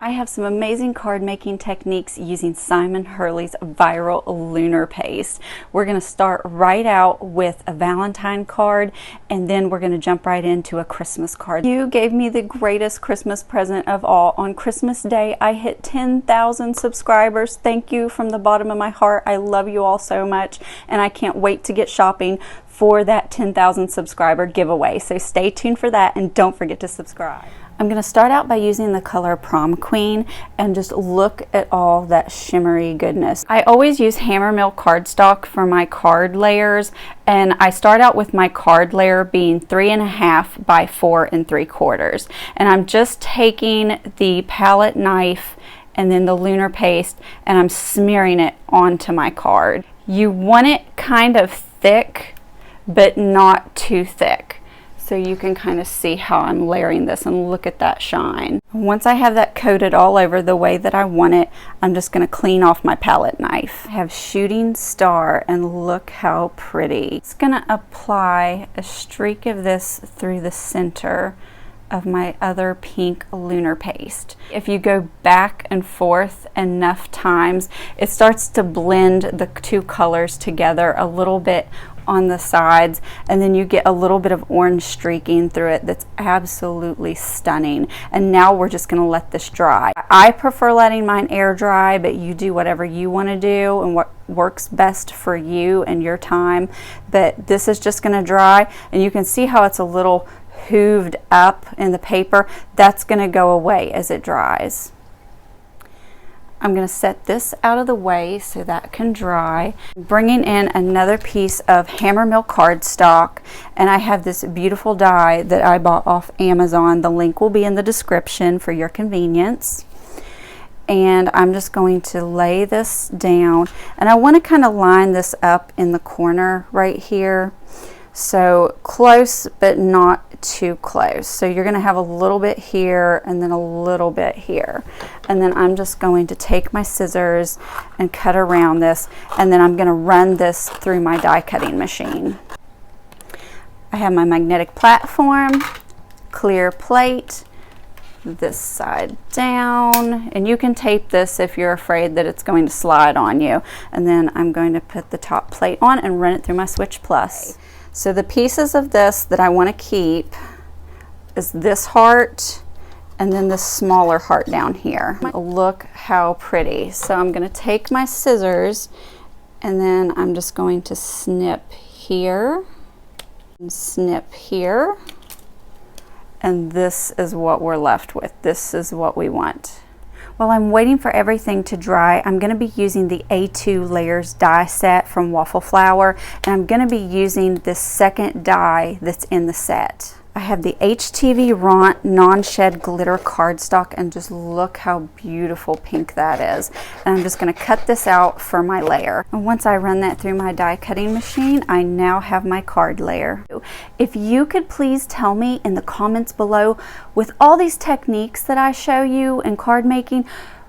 I have some amazing card making techniques using Simon Hurley's viral Lunar paste. We're going to start right out with a Valentine card, and then we're going to jump right into a Christmas card. You gave me the greatest Christmas present of all. On Christmas Day, I hit 10,000 subscribers. Thank you from the bottom of my heart. I love you all so much, and I can't wait to get shopping for that 10,000 subscriber giveaway. So stay tuned for that, and don't forget to subscribe. I'm going to start out by using the color Prom Queen and just look at all that shimmery goodness. I always use Hammermill cardstock for my card layers, and I start out with my card layer being 3.5 by 4 3/4. And I'm just taking the palette knife and then the Lunar paste, and I'm smearing it onto my card. You want it kind of thick, but not too thick. So you can kind of see how I'm layering this, and look at that shine. Once I have that coated all over the way that I want it, I'm just going to clean off my palette knife. I have Shooting Star, and look how pretty. It's going to apply a streak of this through the center of my other pink Lunar paste. If you go back and forth enough times, it starts to blend the two colors together a little bit on the sides, and then you get a little bit of orange streaking through it that's absolutely stunning. And now we're just going to let this dry. I prefer letting mine air dry, but you do whatever you want to do and what works best for you and your time. But this is just going to dry, and you can see how it's a little hooved up in the paper. That's going to go away as it dries. I'm going to set this out of the way so that can dry. Bringing in another piece of Hammermill cardstock, and I have this beautiful die that I bought off Amazon. The link will be in the description for your convenience. And I'm just going to lay this down, and I want to kind of line this up in the corner right here. So close, but not too close. So you're going to have a little bit here and then a little bit here. And then I'm just going to take my scissors and cut around this, and then I'm going to run this through my die cutting machine. I have my magnetic platform, clear plate, this side down, and you can tape this if you're afraid that it's going to slide on you. And then I'm going to put the top plate on and run it through my Switch Plus. So the pieces of this that I want to keep is this heart and then this smaller heart down here. Look how pretty. So I'm going to take my scissors, and then I'm just going to snip here and snip here, and this is what we're left with. This is what we want. While I'm waiting for everything to dry, I'm going to be using the A2 Layers die set from Waffle Flower, and I'm going to be using this second die that's in the set. I have the HTVRont non-shed glitter cardstock, and just look how beautiful pink that is. And I'm just going to cut this out for my layer. And once I run that through my die cutting machine, I now have my card layer. If you could please tell me in the comments below, with all these techniques that I show you in card making,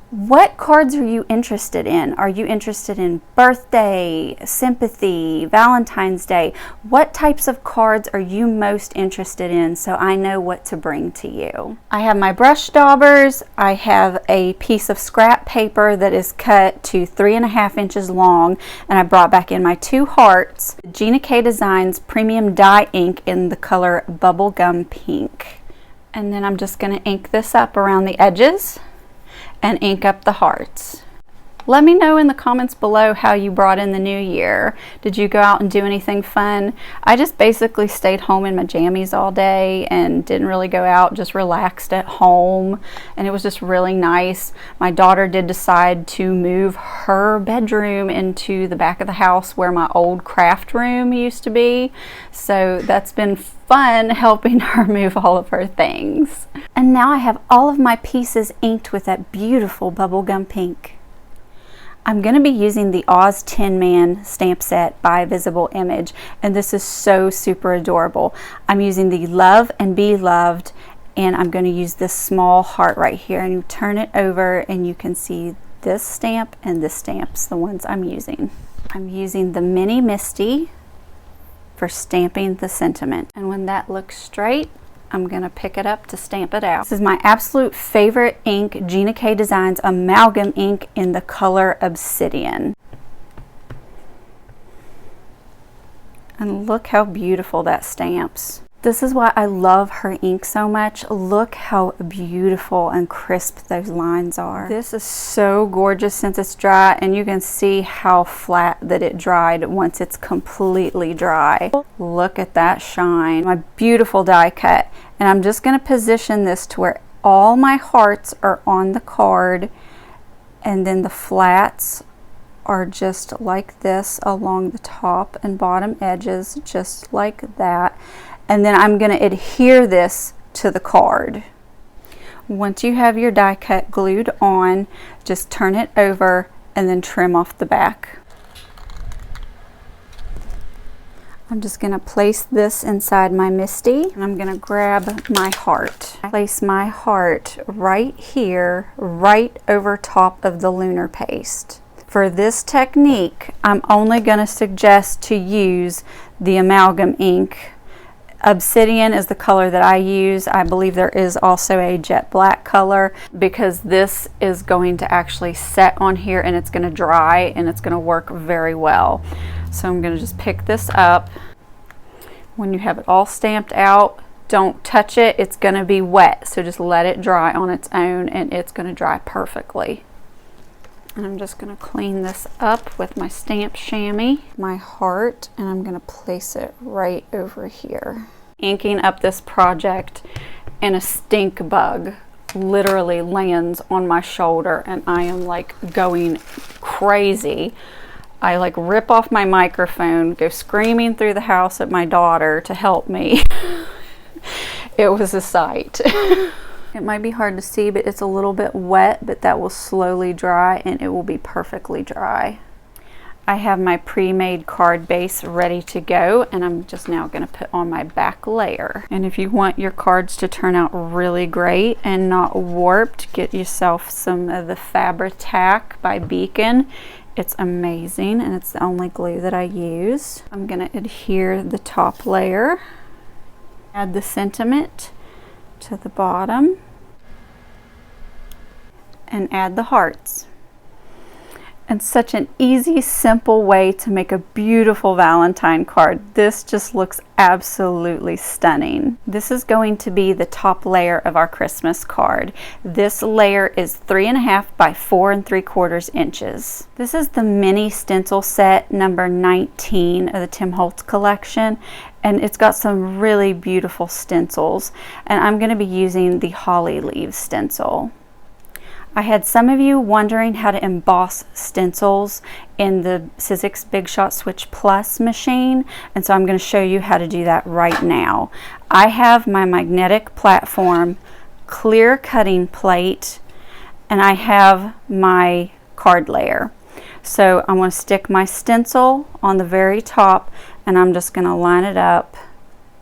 what cards are you interested in? Are you interested in birthday, sympathy, Valentine's Day? What types of cards are you most interested in, so I know what to bring to you? I have my brush daubers. I have a piece of scrap paper that is cut to 3.5 inches long, and I brought back in my 2 hearts. Gina K Designs Premium Dye Ink in the color Bubblegum Pink. And then I'm just going to ink this up around the edges and ink up the hearts. Let me know in the comments below how you brought in the new year. Did you go out and do anything fun? I just basically stayed home in my jammies all day and didn't really go out, just relaxed at home, and it was just really nice. My daughter did decide to move her bedroom into the back of the house where my old craft room used to be, so that's been fun helping her move all of her things. And now I have all of my pieces inked with that beautiful bubblegum pink. I'm going to be using the Oz Tin Man stamp set by Visible Image, and this is so super adorable. I'm using the Love and Be Loved, and I'm going to use this small heart right here, and you turn it over and you can see this stamp and this stamp's the ones I'm using. I'm using the mini MISTI for stamping the sentiment, and when that looks straight, I'm going to pick it up to stamp it out. This is my absolute favorite ink, Gina K Designs Amalgam ink in the color Obsidian. And look how beautiful that stamps. This is why I love her ink so much. Look how beautiful and crisp those lines are. This is so gorgeous since it's dry, and you can see how flat that it dried once it's completely dry. Look at that shine. My beautiful die cut. And I'm just going to position this to where all my hearts are on the card, and then the flats are just like this along the top and bottom edges, just like that. And then I'm going to adhere this to the card. Once you have your die cut glued on, just turn it over and then trim off the back. I'm just going to place this inside my MISTI, and I'm going to grab my heart. Place my heart right here, right over top of the Lunar paste. For this technique, I'm only going to suggest to use the amalgam ink. Obsidian is the color that I use. I believe there is also a jet black color, because this is going to actually set on here and it's going to dry and it's going to work very well. So I'm going to just pick this up. When you have it all stamped out, don't touch it. It's going to be wet, so just let it dry on its own and it's going to dry perfectly. And I'm just going to clean this up with my stamp chamois, my heart, and I'm going to place it right over here. Inking up this project, and a stink bug literally lands on my shoulder, and I am like going crazy. I like rip off my microphone, go screaming through the house at my daughter to help me. It was a sight. It might be hard to see, but it's a little bit wet, but that will slowly dry and it will be perfectly dry. I have my pre-made card base ready to go, and I'm just now going to put on my back layer. And if you want your cards to turn out really great and not warped, get yourself some of the Fabri-Tac by Beacon. It's amazing, and it's the only glue that I use. I'm going to adhere the top layer, add the sentiment to the bottom, and add the hearts. And such an easy, simple way to make a beautiful Valentine card. This just looks absolutely stunning. This is going to be the top layer of our Christmas card. This layer is 3.5 by 4 3/4 inches. This is the mini stencil set number 19 of the Tim Holtz collection, and it's got some really beautiful stencils, and I'm going to be using the holly leaf stencil. I had some of you wondering how to emboss stencils in the Sizzix Big Shot Switch Plus machine, and so I'm going to show you how to do that right now. I have my magnetic platform, clear cutting plate, and I have my card layer. So I'm going to stick my stencil on the very top, and I'm just going to line it up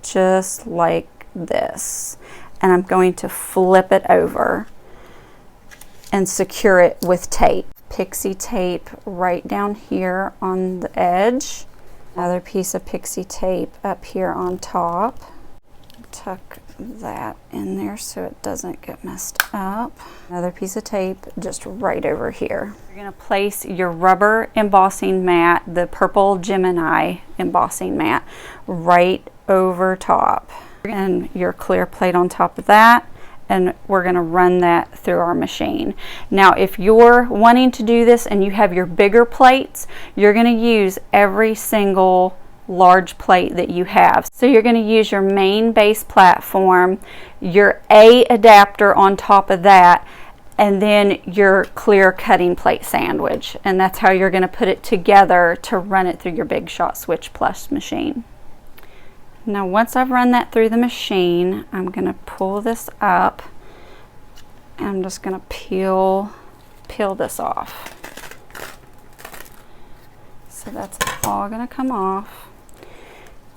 just like this, and I'm going to flip it over and secure it with tape. Pixie tape right down here on the edge. Another piece of pixie tape up here on top. Tuck that in there so it doesn't get messed up. Another piece of tape just right over here. You're going to place your rubber embossing mat, the purple Gemini embossing mat, right over top. And your clear plate on top of that. And we're going to run that through our machine. Now, if you're wanting to do this and you have your bigger plates, you're going to use every single large plate that you have. So you're going to use your main base platform, your A adapter on top of that, and then your clear cutting plate sandwich. And that's how you're going to put it together to run it through your Big Shot Switch Plus machine. Now once I've run that through the machine, I'm going to pull this up, and I'm just going to peel this off. So that's all going to come off.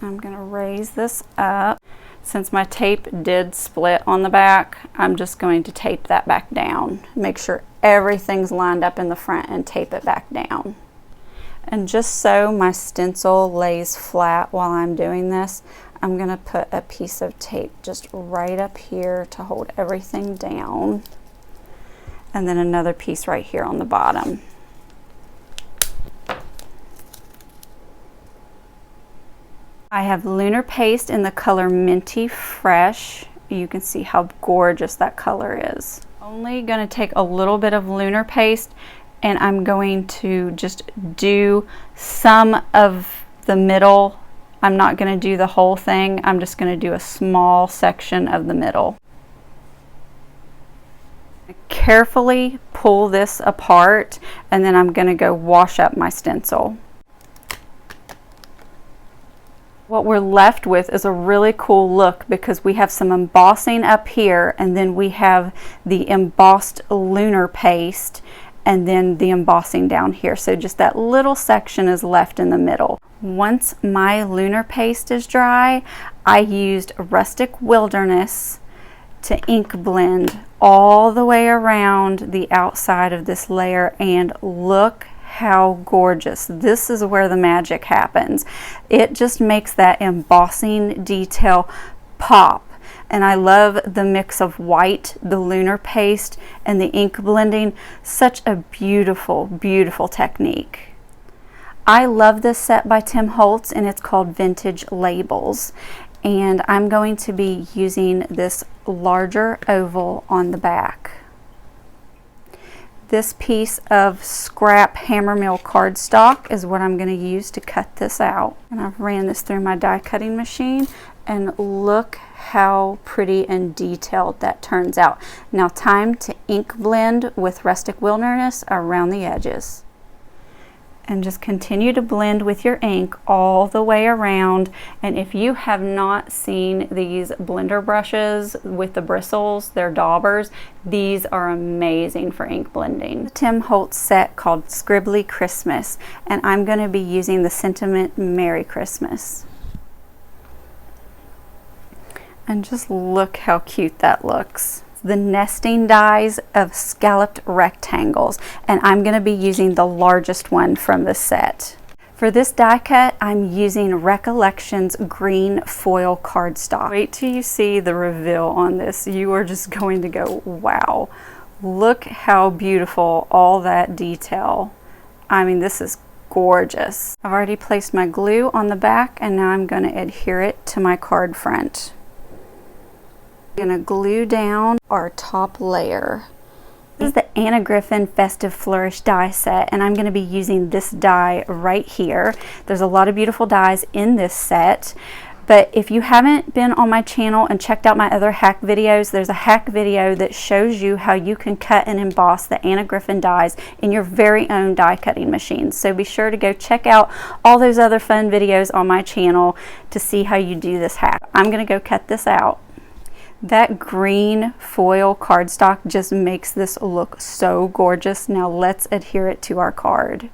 I'm going to raise this up. Since my tape did split on the back, I'm just going to tape that back down. Make sure everything's lined up in the front and tape it back down. And just so my stencil lays flat while I'm doing this, I'm gonna put a piece of tape just right up here to hold everything down, and then another piece right here on the bottom. I have Lunar paste in the color Minty Fresh. You can see how gorgeous that color is. Only gonna take a little bit of Lunar paste, and I'm going to just do some of the middle. I'm not gonna do the whole thing. I'm just gonna do a small section of the middle. Carefully pull this apart, and then I'm gonna go wash up my stencil. What we're left with is a really cool look because we have some embossing up here, and then we have the embossed Lunar paste, and then the embossing down here. So just that little section is left in the middle. Once my Lunar paste is dry, I used Rustic Wilderness to ink blend all the way around the outside of this layer, and look how gorgeous. This is where the magic happens. It just makes that embossing detail pop. And I love the mix of white, the Lunar paste, and the ink blending. Such a beautiful, beautiful technique. I love this set by Tim Holtz, and it's called Vintage Labels. And I'm going to be using this larger oval on the back. This piece of scrap Hammermill cardstock is what I'm going to use to cut this out. And I've ran this through my die cutting machine, and look how pretty and detailed that turns out. Now time to ink blend with Rustic Wilderness around the edges. And just continue to blend with your ink all the way around. And if you have not seen these blender brushes with the bristles, they're daubers, these are amazing for ink blending. The Tim Holtz set called Scribbly Christmas, and I'm going to be using the sentiment Merry Christmas. And just look how cute that looks. The nesting dies of Scalloped rectangles, and I'm going to be using the largest one from the set. For this die cut, I'm using Recollections green foil cardstock. Wait till you see the reveal on this. You are just going to go, wow. Look how beautiful all that detail. I mean, this is gorgeous. I've already placed my glue on the back, and now I'm going to adhere it to my card front. I'm going to glue down our top layer. This is the Anna Griffin Festive Flourish die set, and I'm going to be using this die right here. There's a lot of beautiful dies in this set, but if you haven't been on my channel and checked out my other hack videos, there's a hack video that shows you how you can cut and emboss the Anna Griffin dies in your very own die cutting machine. So be sure to go check out all those other fun videos on my channel to see how you do this hack. I'm going to go cut this out. That green foil cardstock just makes this look so gorgeous. Now let's adhere it to our card.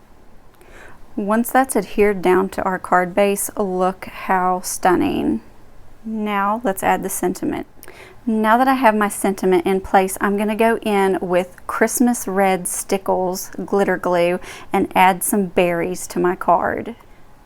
Once that's adhered down to our card base, look how stunning. Now let's add the sentiment. Now that I have my sentiment in place, I'm going to go in with Christmas Red Stickles glitter glue and add some berries to my card.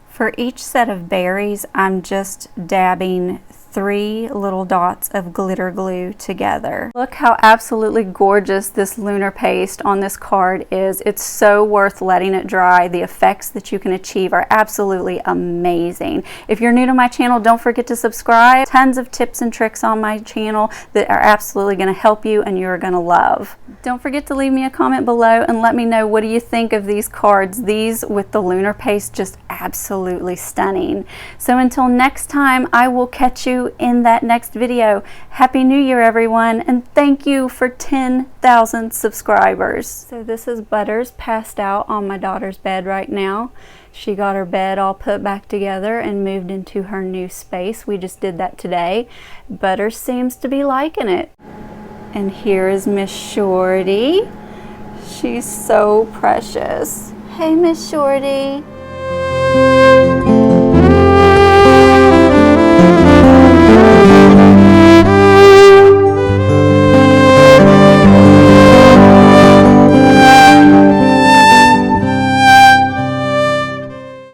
For each set of berries, I'm just dabbing 3 little dots of glitter glue together. Look how absolutely gorgeous this Lunar paste on this card is. It's so worth letting it dry. The effects that you can achieve are absolutely amazing. If you're new to my channel, don't forget to subscribe. Tons of tips and tricks on my channel that are absolutely going to help you and you're going to love. Don't forget to leave me a comment below and let me know, what do you think of these cards? These with the Lunar paste, just absolutely stunning. So until next time, I will catch you in that next video. Happy New Year, everyone, and thank you for 10,000 subscribers. So this is Butters passed out on my daughter's bed right now. She got her bed all put back together and moved into her new space. We just did that today. Butters seems to be liking it. And here is Miss Shorty. She's so precious. Hey, Miss Shorty.